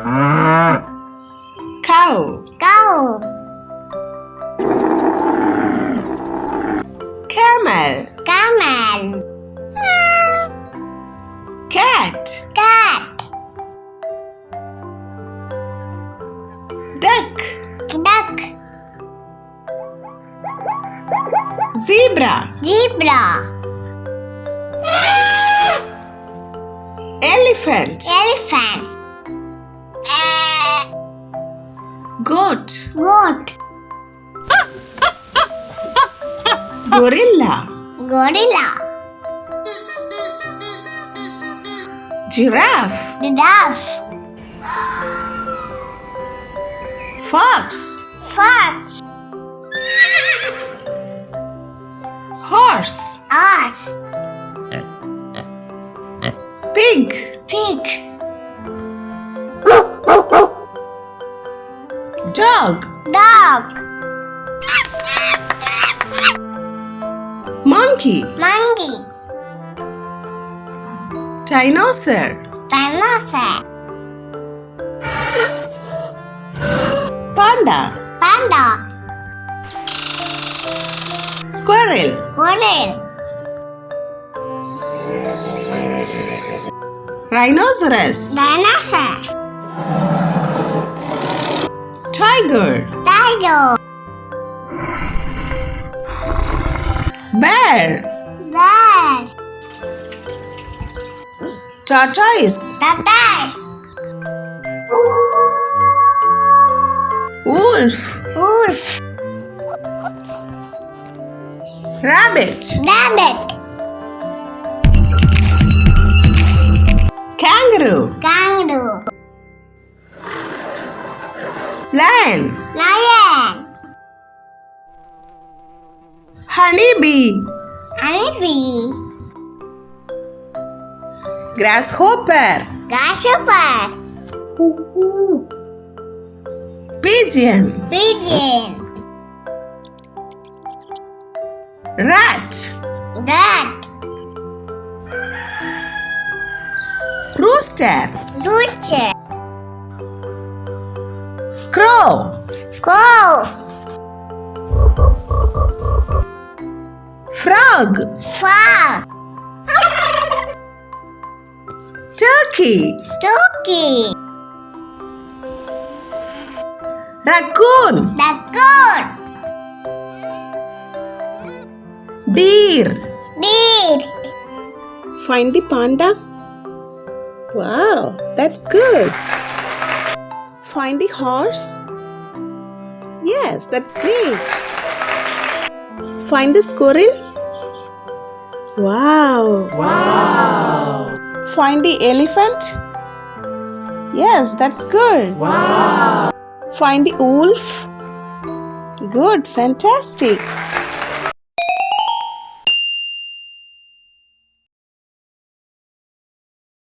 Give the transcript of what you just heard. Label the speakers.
Speaker 1: Cow.
Speaker 2: Cow.
Speaker 1: Camel.
Speaker 2: Camel.
Speaker 1: Cat.
Speaker 2: Cat.
Speaker 1: Duck.
Speaker 2: Duck.
Speaker 1: Zebra.
Speaker 2: Zebra.
Speaker 1: Elephant.
Speaker 2: Elephant.
Speaker 1: Goat.
Speaker 2: Goat.
Speaker 1: Gorilla.
Speaker 2: Gorilla.
Speaker 1: Giraffe.
Speaker 2: Giraffe.
Speaker 1: Fox.
Speaker 2: Fox.
Speaker 1: Horse.
Speaker 2: Horse.
Speaker 1: Pig.
Speaker 2: Pig.
Speaker 1: Dog.
Speaker 2: Dog.
Speaker 1: Monkey.
Speaker 2: Monkey.
Speaker 1: Dinosaur.
Speaker 2: Dinosaur.
Speaker 1: Panda.
Speaker 2: Panda.
Speaker 1: Squirrel.
Speaker 2: Squirrel.
Speaker 1: Rhinoceros.
Speaker 2: Dinosaur.
Speaker 1: Tiger.
Speaker 2: Tiger.
Speaker 1: Bear.
Speaker 2: Bear.
Speaker 1: Tortoise.
Speaker 2: Tortoise.
Speaker 1: Wolf.
Speaker 2: Wolf.
Speaker 1: Rabbit.
Speaker 2: Rabbit.
Speaker 1: Kangaroo.
Speaker 2: Kangaroo.
Speaker 1: Lion.
Speaker 2: Lion.
Speaker 1: Honeybee.
Speaker 2: Honeybee.
Speaker 1: Grasshopper.
Speaker 2: Grasshopper.
Speaker 1: Pigeon.
Speaker 2: Pigeon.
Speaker 1: Rat.
Speaker 2: Rat.
Speaker 1: Rooster.
Speaker 2: Rooster.
Speaker 1: Crow.
Speaker 2: Crow.
Speaker 1: Frog.
Speaker 2: Frog.
Speaker 1: Turkey.
Speaker 2: Turkey.
Speaker 1: Raccoon.
Speaker 2: Raccoon.
Speaker 1: Deer.
Speaker 2: Deer.
Speaker 1: Find the panda. Wow, that's good. Find the horse. Yes, that's great. Find the squirrel. Wow. Wow. Find the elephant. Yes, that's good. Wow. Find the wolf. Good, fantastic.